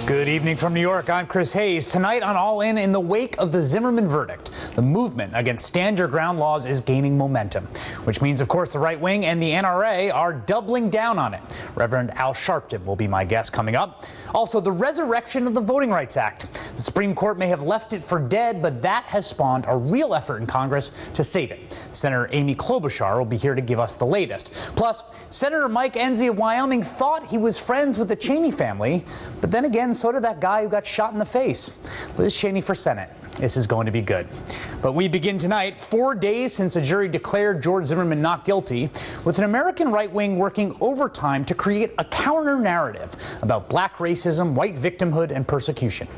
Good evening from New York. I'm Chris Hayes. Tonight on All In the wake of the Zimmerman verdict, the movement against stand your ground laws is gaining momentum, which means, of course, the right wing and the NRA are doubling down on it. Reverend Al Sharpton will be my guest coming up. Also, the resurrection of the Voting Rights Act. The Supreme Court may have left it for dead, but that has spawned a real effort in Congress to save it. Senator Amy Klobuchar will be here to give us the latest. Plus, Senator Mike Enzi of Wyoming thought he was friends with the Cheney family, but then again, so did that guy who got shot in the face. Liz Cheney for Senate. This is going to be good. But we begin tonight, 4 days since a jury declared George Zimmerman not guilty, with an American right wing working overtime to create a counter narrative about black racism, white victimhood, and persecution.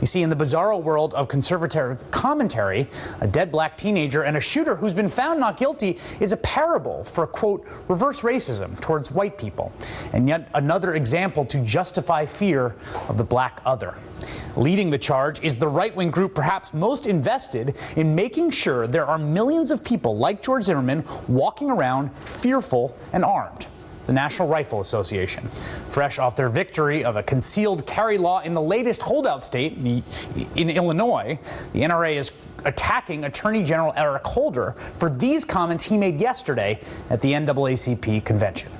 You see, in the bizarro world of conservative commentary, a dead black teenager and a shooter who's been found not guilty is a parable for, quote, reverse racism towards white people, and yet another example to justify fear of the black other. Leading the charge is the right-wing group perhaps most invested in making sure there are millions of people like George Zimmerman walking around fearful and armed. The National Rifle Association. Fresh off their victory of a concealed carry law in the latest holdout state, in Illinois, the NRA is attacking Attorney General Eric Holder for these comments he made yesterday at the NAACP convention.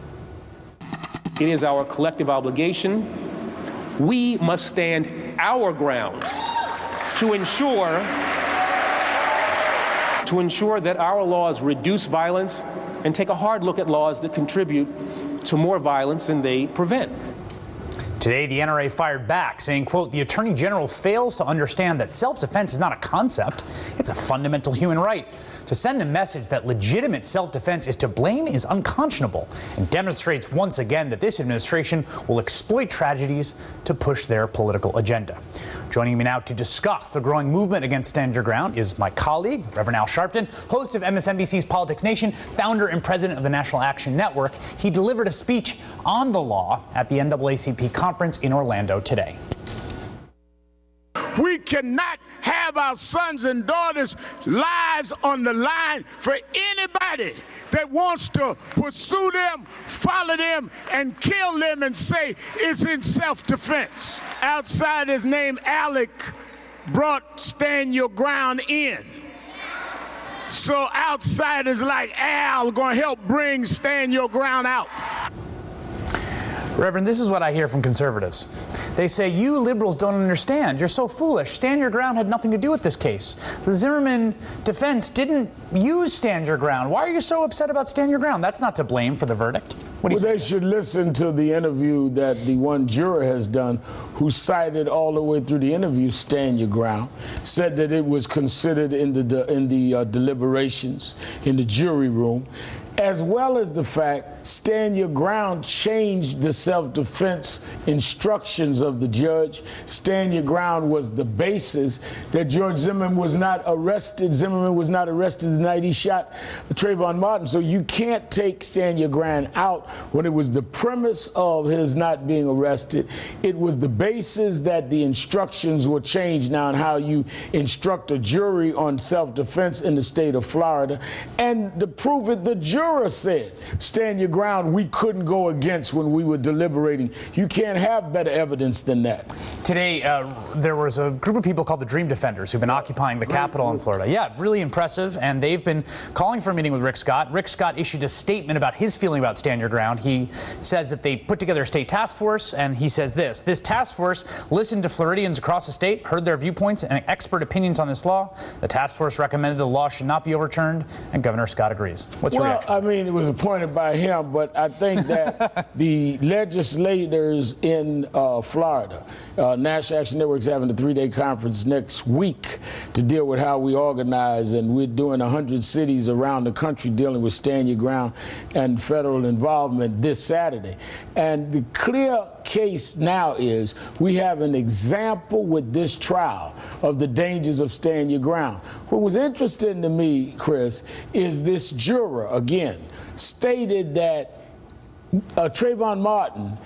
It is our collective obligation. We must stand our ground to ensure that our laws reduce violence and take a hard look at laws that contribute to more violence than they prevent. Today, the NRA fired back, saying, quote, the Attorney General fails to understand that self-defense is not a concept, it's a fundamental human right. To send a message that legitimate self-defense is to blame is unconscionable and demonstrates once again that this administration will exploit tragedies to push their political agenda. Joining me now to discuss the growing movement against Stand Your Ground is my colleague, Reverend Al Sharpton, host of MSNBC's Politics Nation, founder and president of the National Action Network. He delivered a speech on the law at the NAACP conference in Orlando today. We cannot have our sons and daughters' lives on the line for anybody that wants to pursue them, follow them, and kill them and say it's in self-defense. Outsiders named Alec brought Stand Your Ground in. So outsiders like Al are going to help bring Stand Your Ground out. Reverend, this is what I hear from conservatives. They say, you liberals don't understand. You're so foolish. Stand Your Ground had nothing to do with this case. The Zimmerman defense didn't use Stand Your Ground. Why are you so upset about Stand Your Ground? That's not to blame for the verdict. What do you say? They should listen to the interview that the one juror has done, who cited all the way through the interview Stand Your Ground, said that it was considered in the deliberations in the jury room, as well as the fact Stand Your Ground changed the self-defense instructions of the judge. Stand Your Ground was the basis that George Zimmerman was not arrested. Zimmerman was not arrested the night he shot Trayvon Martin. So you can't take Stand Your Ground out when it was the premise of his not being arrested. It was the basis that the instructions were changed now on how you instruct a jury on self-defense in the state of Florida. And to prove it, the juror said, Stand Your Ground, we couldn't go against when we were deliberating. You can't have better evidence than that. Today, there was a group of people called the Dream Defenders who've been occupying the Capitol in Florida. Yeah, really impressive. And they've been calling for a meeting with Rick Scott. Rick Scott issued a statement about his feeling about Stand Your Ground. He says that they put together a state task force, and he says this task force listened to Floridians across the state, heard their viewpoints and expert opinions on this law. The task force recommended the law should not be overturned, and Governor Scott agrees. What's your reaction? I mean, it was appointed by him, but I think that the legislators in Florida, National Action Network is having a 3-day conference next week to deal with how we organize, and we're doing 100 cities around the country dealing with Stand Your Ground and federal involvement this Saturday. And the clear case now is we have an example with this trial of the dangers of Stand Your Ground. What was interesting to me, Chris, is this juror, again, stated that Trayvon Martin,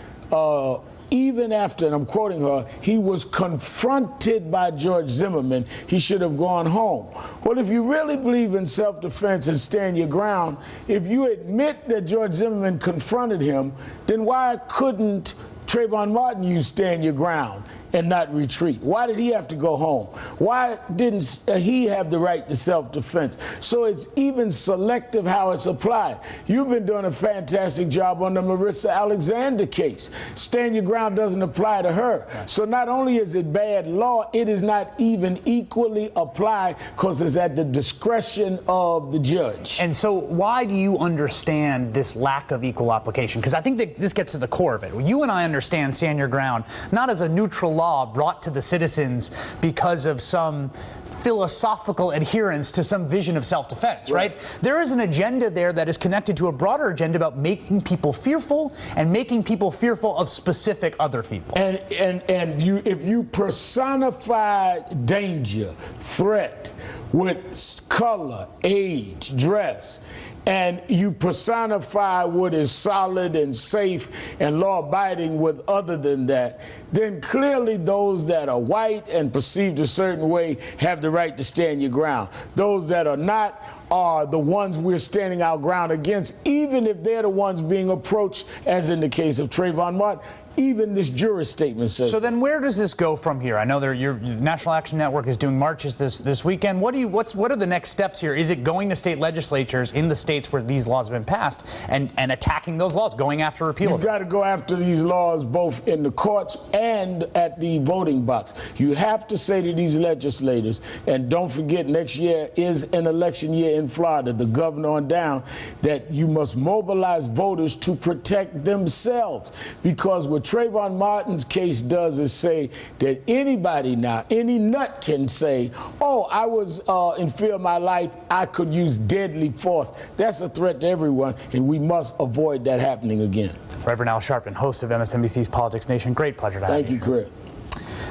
even after, and I'm quoting her, he was confronted by George Zimmerman, he should have gone home. Well, if you really believe in self-defense and Stand Your Ground, if you admit that George Zimmerman confronted him, then why couldn't Trayvon Martin use Stand Your Ground? and not retreat? Why did he have to go home? Why didn't he have the right to self-defense? So it's even selective how it's applied. You've been doing a fantastic job on the Marissa Alexander case. Stand your ground doesn't apply to her. So not only is it bad law, it is not even equally applied because it's at the discretion of the judge. And so why do you understand this lack of equal application? Because I think that this gets to the core of it. You and I understand stand your ground not as a neutral law brought to the citizens because of some philosophical adherence to some vision of self-defense, right? There is an agenda there that is connected to a broader agenda about making people fearful and making people fearful of specific other people. And if you personify danger, threat with color, age, dress, and you personify what is solid and safe and law-abiding with other than that, then clearly those that are white and perceived a certain way have the right to stand your ground. Those that are not are the ones we're standing our ground against, even if they're the ones being approached, as in the case of Trayvon Martin. Even this juror statement says. So then where does this go from here? I know your National Action Network is doing marches this weekend. What are the next steps here? Is it going to state legislatures in the states where these laws have been passed and attacking those laws, going after repeal? You've got to go after these laws both in the courts and at the voting box. You have to say to these legislators, and don't forget next year is an election year in Florida, the governor on down, that you must mobilize voters to protect themselves. Because what Trayvon Martin's case does is say that anybody now, any nut can say, oh, I was in fear of my life, I could use deadly force. That's a threat to everyone, and we must avoid that happening again. Reverend Al Sharpton, host of MSNBC's Politics Nation, great pleasure to have you. Thank you, Craig.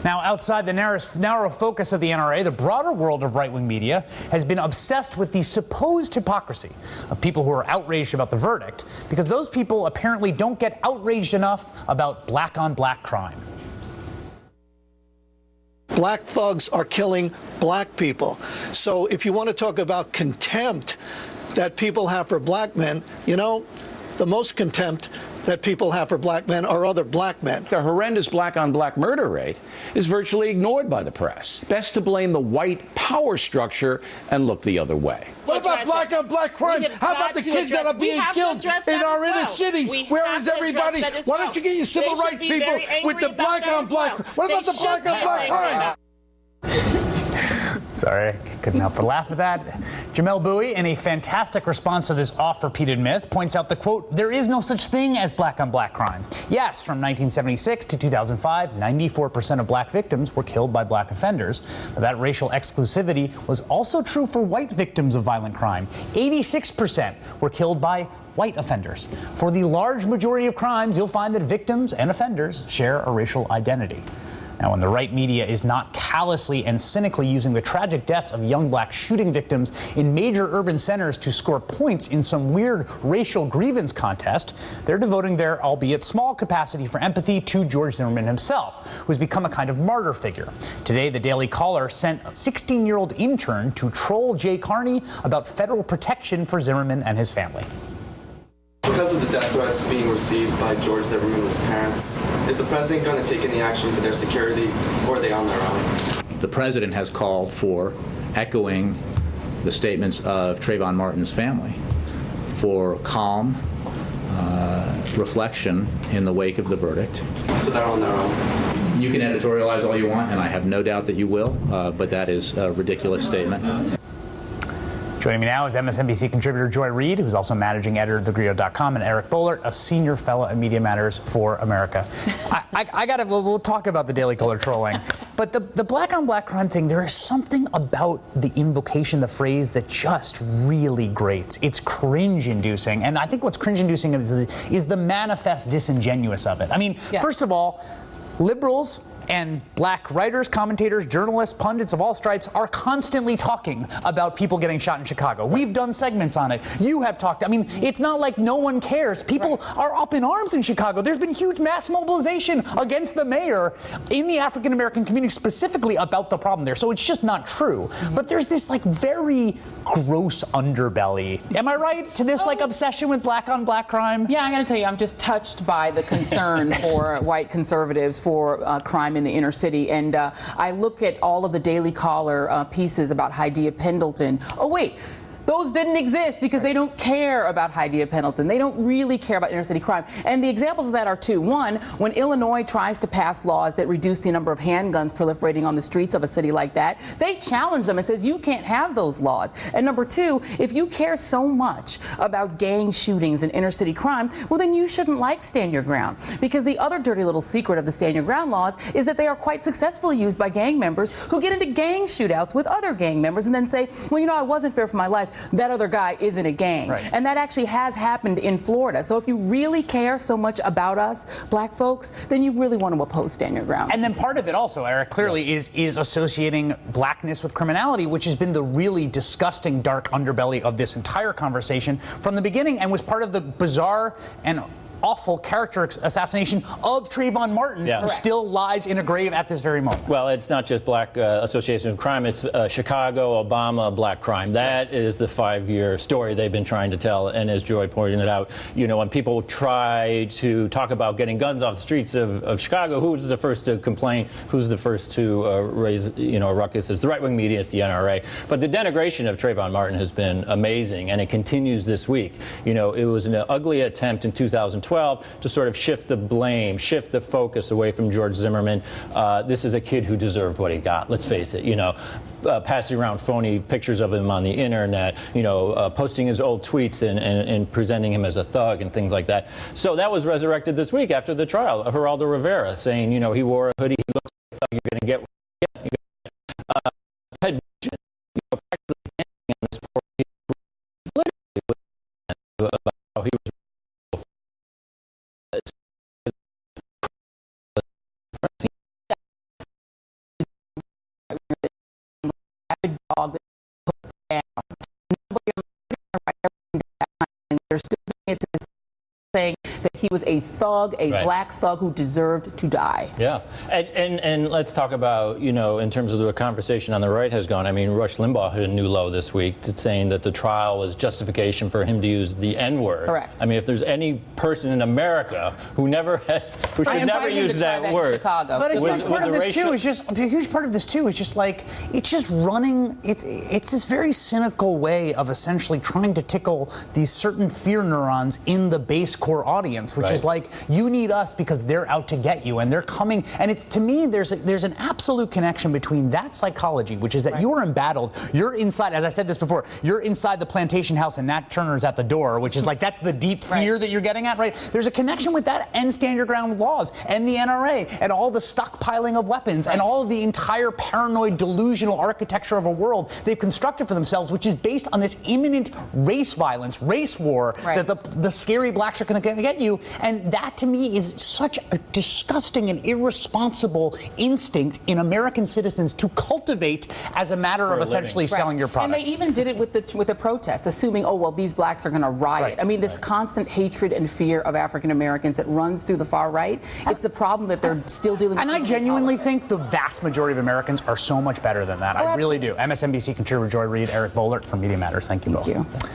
Now, outside the narrow focus of the NRA, the broader world of right-wing media has been obsessed with the supposed hypocrisy of people who are outraged about the verdict, because those people apparently don't get outraged enough about black-on-black crime. Black thugs are killing black people. So if you want to talk about contempt that people have for black men, you know, the most contempt that people have for black men are other black men. The horrendous black-on-black murder rate is virtually ignored by the press. Best to blame the white power structure and look the other way. What about black-on-black crime? How about the kids that are being killed in our inner cities? Where is everybody? Why don't you get your civil rights people with the black-on-black? What about the black-on-black crime? Sorry, couldn't help but laugh at that. Jamel Bowie, in a fantastic response to this oft-repeated myth, points out the quote, there is no such thing as black-on-black crime. Yes, from 1976 to 2005, 94% of black victims were killed by black offenders. But that racial exclusivity was also true for white victims of violent crime. 86% were killed by white offenders. For the large majority of crimes, you'll find that victims and offenders share a racial identity. Now, when the right media is not callously and cynically using the tragic deaths of young black shooting victims in major urban centers to score points in some weird racial grievance contest, they're devoting their, albeit small, capacity for empathy to George Zimmerman himself, who's become a kind of martyr figure. Today, the Daily Caller sent a 16-year-old intern to troll Jay Carney about federal protection for Zimmerman and his family. Because of the death threats being received by George Zimmerman and his parents, is the president going to take any action for their security, or are they on their own? The president has called for, echoing the statements of Trayvon Martin's family, for calm reflection in the wake of the verdict. So they're on their own? You can editorialize all you want, and I have no doubt that you will, but that is a ridiculous statement. Joining me now is MSNBC contributor Joy Reid, who's also managing editor of thegrio.com, and Eric Boehlert, a senior fellow at Media Matters for America. We'll talk about the Daily Caller trolling, but the black-on-black crime thing, there is something about the invocation, the phrase, that just really grates. It's cringe-inducing, and I think what's cringe-inducing is the manifest disingenuous of it. I mean, First of all, liberals and black writers, commentators, journalists, pundits of all stripes are constantly talking about people getting shot in Chicago. We've done segments on it. You have talked. I mean, it's not like no one cares. People are up in arms in Chicago. There's been huge mass mobilization against the mayor in the African-American community specifically about the problem there. So it's just not true. But there's this like very gross underbelly. Am I right? To this like obsession with black-on-black crime? Yeah, I got to tell you, I'm just touched by the concern for white conservatives for crime crime in the inner city. And I look at all of the Daily Caller pieces about Hydea Pendleton. Oh, wait. Those didn't exist because they don't care about Hydea Pendleton. They don't really care about inner city crime. And the examples of that are two. One, when Illinois tries to pass laws that reduce the number of handguns proliferating on the streets of a city like that, they challenge them and says you can't have those laws. And number two, if you care so much about gang shootings and inner city crime, well then you shouldn't like Stand Your Ground. Because the other dirty little secret of the Stand Your Ground laws is that they are quite successfully used by gang members who get into gang shootouts with other gang members and then say, well, you know, I wasn't fair for my life. That other guy isn't a gang. Right. And that actually has happened in Florida. So if you really care so much about us, black folks, then you really want to oppose Stand Your Ground. And then part of it also, Eric, clearly is associating blackness with criminality, which has been the really disgusting dark underbelly of this entire conversation from the beginning and was part of the bizarre and awful character assassination of Trayvon Martin, who still lies in a grave at this very moment. Well, it's not just black association with crime. It's Chicago, Obama, black crime. That is the 5-year story they've been trying to tell. And as Joy pointed out, you know, when people try to talk about getting guns off the streets of Chicago, who's the first to complain? Who's the first to raise, you know, a ruckus? It's the right-wing media, it's the NRA. But the denigration of Trayvon Martin has been amazing, and it continues this week. You know, it was an ugly attempt in 2012 to sort of shift the blame, shift the focus away from George Zimmerman. This is a kid who deserved what he got. Let's face it. You know, passing around phony pictures of him on the internet. You know, posting his old tweets and presenting him as a thug and things like that. So that was resurrected this week after the trial. Geraldo Rivera saying, you know, he wore a hoodie. He looks like a thug. You're going to get. Ted Nugent, you know, practically dancing on this poor kid about how he was. Dog that put down. Nobody they're still doing it to this saying that he was a thug, a black thug who deserved to die. Yeah, and let's talk about, you know, in terms of the conversation on the right has gone. I mean, Rush Limbaugh hit a new low this week saying that the trial was justification for him to use the N-word. Correct. I mean, if there's any person in America who should never use that word. Chicago. But a huge part of this too is just like it's just running. It's this very cynical way of essentially trying to tickle these certain fear neurons in the base core audience, which is like, you need us because they're out to get you, and they're coming. And it's, to me, there's an absolute connection between that psychology, which is that you're embattled, you're inside, as I said this before, you're inside the plantation house and Nat Turner's at the door, which is like, that's the deep fear that you're getting at, right? There's a connection with that and Stand Your Ground laws and the NRA and all the stockpiling of weapons and all of the entire paranoid, delusional architecture of a world they've constructed for themselves, which is based on this imminent race violence, race war, that the scary blacks are going to get you. And that, to me, is such a disgusting and irresponsible instinct in American citizens to cultivate as a matter of essentially selling your product. And they even did it with the protests, assuming, oh, well, these blacks are going to riot. I mean, this constant hatred and fear of African Americans that runs through the far right, it's a problem that they're still dealing with. And I genuinely think the vast majority of Americans are so much better than that. I really do. MSNBC contributor Joy Reid, Eric Boehlert from Media Matters. Thank you both. Thank you.